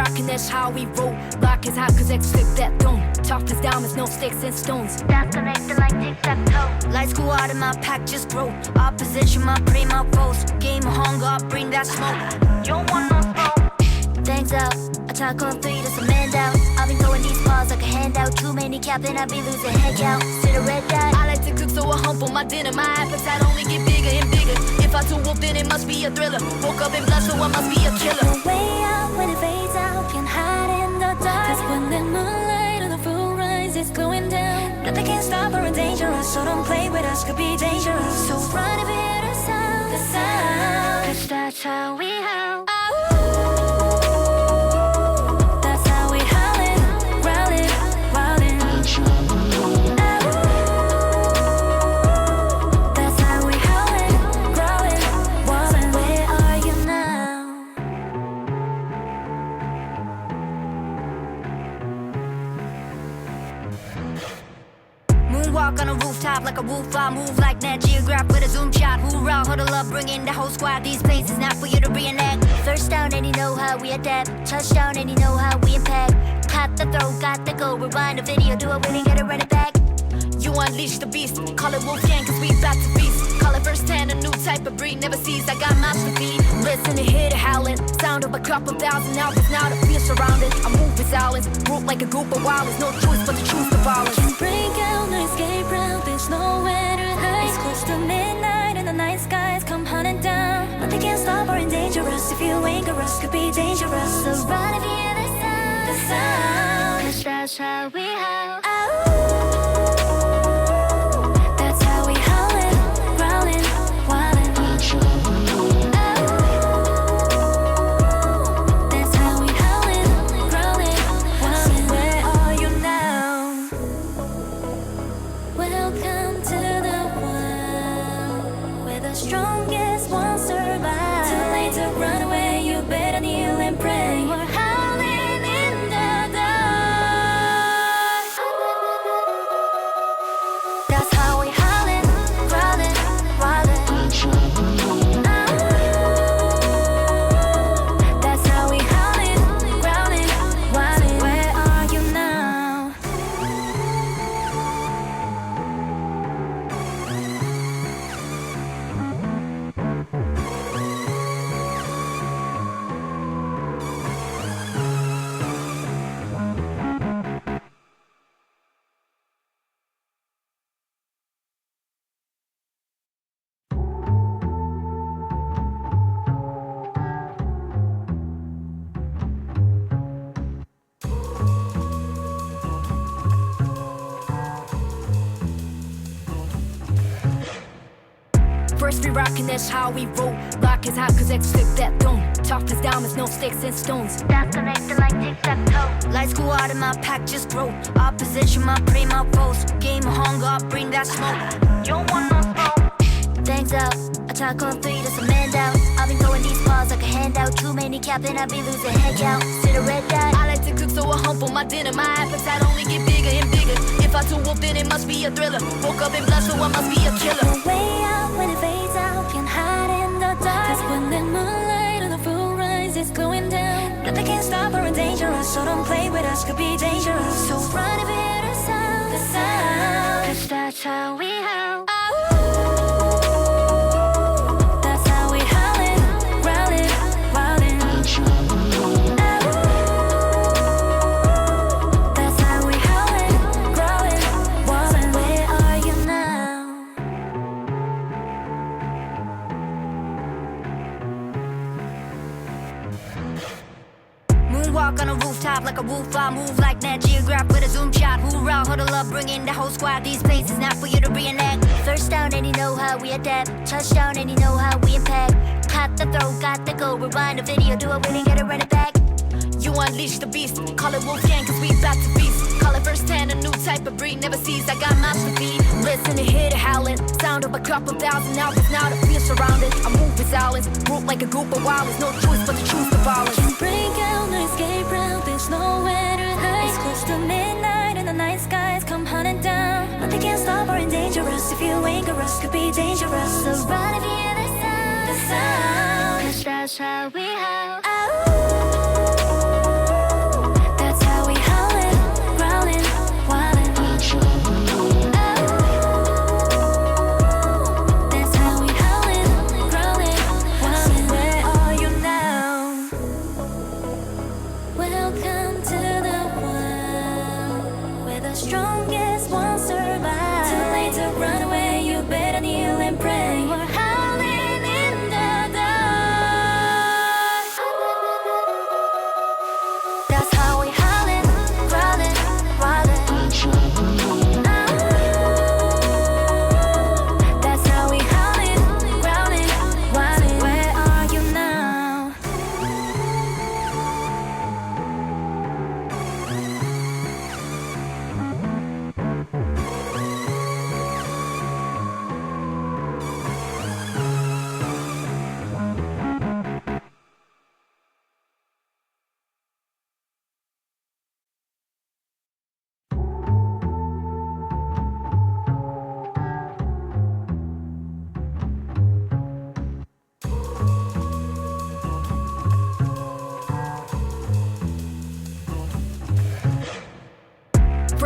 rockin', that's how we roll. Block is hot cause X flip that dome. Tough as diamonds, no sticks and stones. That's connected like tic-tac-toe. Lights go out and my pack just grow. Opposition, my prey, my foes. Game of hunger, I bring that smoke. You don't want no smoke. Thanks out, attack on 3, that's a man down. I've been throwing these bars like a handout. Too many cap, then I be losing head count. See the red dot. I like to cook, so I hump on my dinner. My appetite only get bigger and bigger. If I too wolf, then it must be a thriller. Woke up in blood, so I must be a killer. No way out when it fades out. Can't hide in the dark. Cause when the moonlight on the full rise is going down, nothing can stop or dangerous. So don't play with us, could be dangerous. So run if you hear the sound, the sound. Cause that's how we howl. Walk on a rooftop like a wolf, I move like Nat Geograph with a zoom shot. Hoorah, huddle up, bring in the whole squad. These places not for you to reenact. First down and you know how we adapt. Touchdown and you know how we impact. Caught the throw, got the goal. Rewind the video, do it when you get it, run it back. You unleash the beast, call it Wolfgang cause we back to feast. Call it first hand, a new type of breed, never sees, I got mouths to feed. Listen to hear the howling, sound of a couple thousand albums. Now the fear surrounded, I move with silence. Group like a group of wild, there's no choice but to choose the violence. Can't break out, no escape route, there's nowhere to hide. It's close to midnight and the night skies come hunting down. Nothing can stop or endanger us. If you anger us, could be dangerous. So run if you hear the sound, the sound. Cause that's how we howl. That's how we howling, growling, wildin'. That's how we howling, growling, wildin'. Where are you now? Welcome to the world where the strongest won't survive. Too late to run away, you better kneel and pray. We're howling in the dark. That's how we howling, growling, wildin'. That's how we howling, growling, wildin'. Where are you now? First we rockin', that's how we roll. Block is hot cause X flip that dome. Tough as diamonds, no sticks and stones. That's connected like tic-tac-toe. Lights go out and my pack just grow. Opposition, my prey, my foes. Game of hunger, I bring that smoke. You don't want no smoke. Thanks out, attack on 3, that's a man down. I've been throwing these bars like a handout. Too many cap, then I be losing head count. See the red dot. I like to cook, so I hump on my dinner. My appetite only get bigger and bigger. If I too wolf, then it must be a thriller. Woke up in blood, so I must be a killer. No way out when it fades out. Can't hide in the dark. Cause when the moonlight on the full rise is going down, nothing can stop or endanger us. So don't play with us, could be dangerous. So run if you hear the sound, the sound. Cause that's how we howl. That's how we howling, growling, wildin'. That's how we howling, growling, wildin'. Where are you now? Moonwalk on a rooftop like a wolf, I move like Nat Geograph with a zoom shot. Hoorah, huddle up, bring in the whole squad. These places not for you to reenact. First down and you know how we adapt. Touchdown and you know how we impact. Caught the throw, got the goal. Rewind the video, do it when you get it, run it back. You unleash the beast, call it Wolfgang cause we back to feast. Call it first hand, a new type of breed, never sees, I got mouths to feed. Listen to hear the howling, sound of a couple thousand albums. Now the fear surrounded, I move with silence. Group like a group of wild, there's no choice but to choose the violence. Can't break out, no escape route, there's nowhere to hide. It's close to midnight and the night skies come hunting down. Nothing can stop or endanger us. If you anger us, could be dangerous. So run if you hear the sound, the sound. Cause that's how we howl.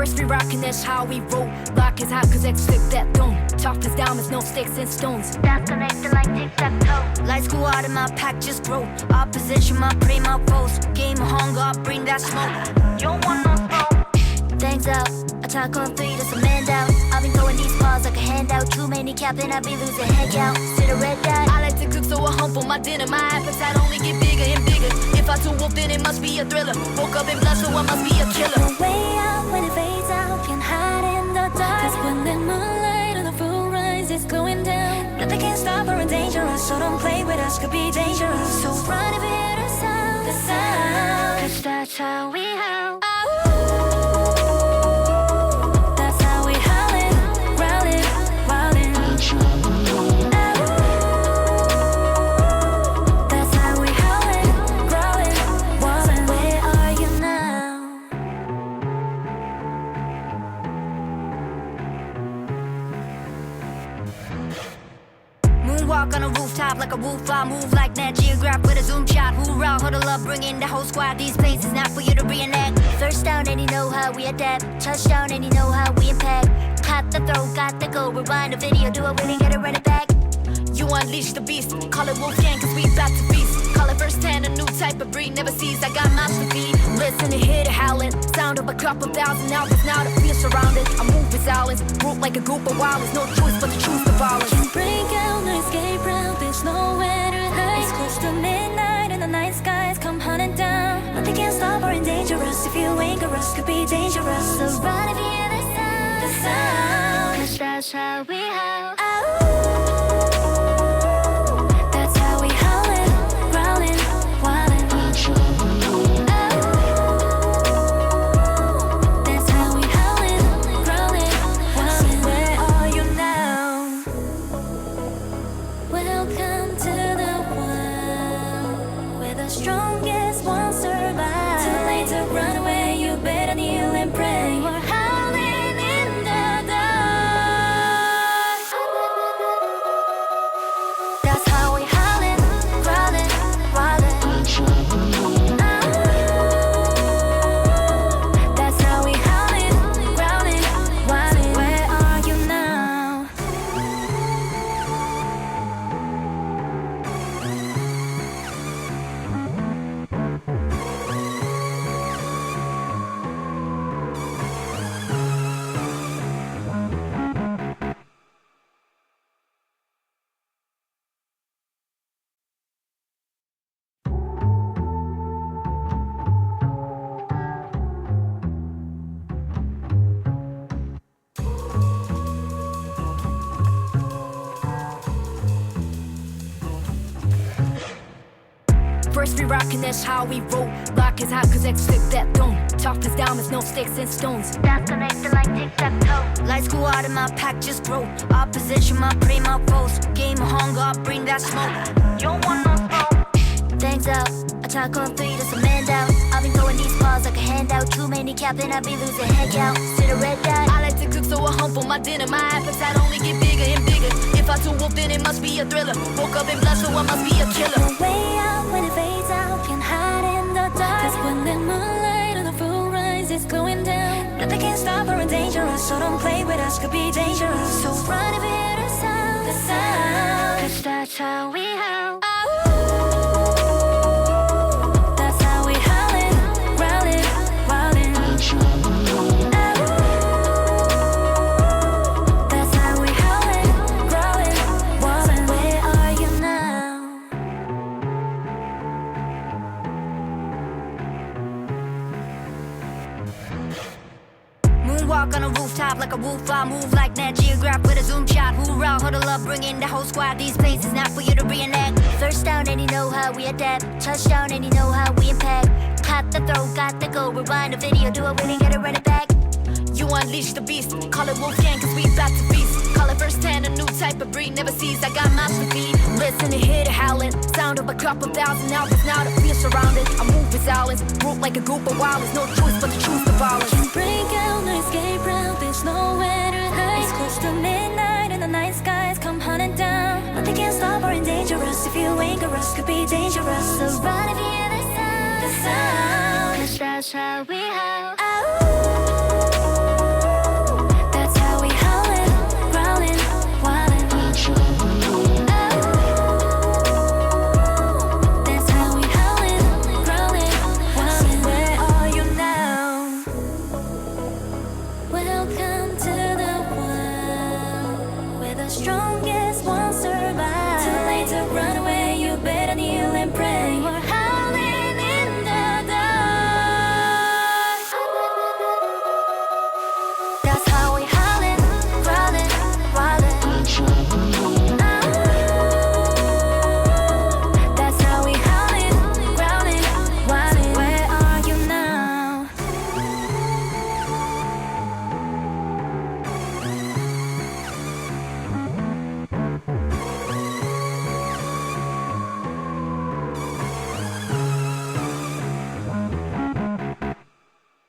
First we rockin', that's how we roll. Block is hot cause X flip that dome. Tough as diamonds, no sticks and stones. That's connected like tic-tac-toe. Lights go out and my pack just grow. Opposition, my prima foes. Game of hunger, bring that smoke. You don't want no smoke. Thanks out, attack on 3, that's a man down. I've been throwing these balls like a handout. Too many capping, I be losing head count. See the red dot. I like to cook so I humble my dinner. My appetite only get bigger and bigger. If I too wolf, then it must be a thriller. Woke up in blood, so I must be a killer. No way out when it fades out, can't hide in the dark. Cause when the moonlight on the full rise is going down, nothing can stop or dangerous, so don't play with us, could be dangerous. So run if you hear the sound, cause that's how we howl. That's how we howling, growling, wilding. That's how we howling, growling, wilding. Where are you now? Moonwalk on a rooftop like a wolf. I move like Nat Geograph with a zoom shot. Hoorah, huddle up, bring in the whole squad. These places not for you to reenact. First down and you know how we adapt. Touchdown and you know how we impact. Caught the throw, got the goal. Rewind the video, do it really, get it, run it back. You unleash the beast, call it Wolfgang cause we about to feast. Call it first hand, a new type of breed, never sees, I got mouths to feed. Listen to hear the howling, sound of a couple thousand hours. Now the fear surrounded, I move with silence. Group like a group of wilders, no choice but to choose the violence. Can't break out, no escape route, there's nowhere to hide. It's close to midnight and the night skies come hunting down. Nothing can stop or endanger us, if you anger us, could be dangerous. So run if you hear the sound, cause that's how we howl. That's how we howling, growling, wilding. That's how we howling, growling, wilding. Where are you now? Welcome to the world where the strongest won't survive. Too late to run away, you better kneel and pray. We're howling in the dark. That's how we howling, growling, wilding. That's how we howling, growling, wilding. Where are you now? First we rockin', that's how we roll. Block is hot cause X flip that dome. Tough as diamonds, no sticks and stones. That's connected like tic-tac-toe. Lights go out and my pack just grow. Opposition, my prima foes. Game of hunger, bring that smoke. You don't want no smoke. Thanks out, attack on 3, that's a man down. I've been throwing these balls like a handout. Too many capping, I be losing head count. See the red dot. I like to cook so I humble my dinner. My appetite only get bigger and bigger. If I too wolf, then it must be a thriller. Woke up in blood, so I must be a killer. No way out when it fades out, can't hide in the dark. Cause when the moonlight on the full rise is going down, nothing can stop or endanger us, so don't play with us, could be dangerous. So run if you hear the sound, cause that's how we howl. That's how we howling, growling, wilding. That's how we howling, growling, wilding. Where are you now? Moonwalk on a rooftop like a wolf. I move like Nat Geograph with a zoom shot. Hoorah, huddle up, bring in the whole squad. These places not for you to reenact. First down and you know how we adapt. Touchdown and you know how we impact. Caught the throw, got the goal. Rewind the video, do it really, get it, run it back. You unleash the beast, call it Wolfgang cause we about to feast. Call it first hand, a new type of breed, never sees, I got mouths to feed. Listen to hear the howling, sound of a couple thousand hours. Now the fear surrounded, I move with silence. Group like a group of wilders, no choice but to choose the violence. Can't break out, no escape route, there's nowhere to hide. It's close to midnight and the night skies come hunting down. Nothing can stop or endanger us, if you anger us, could be dangerous. So run if you hear the sound, cause that's how we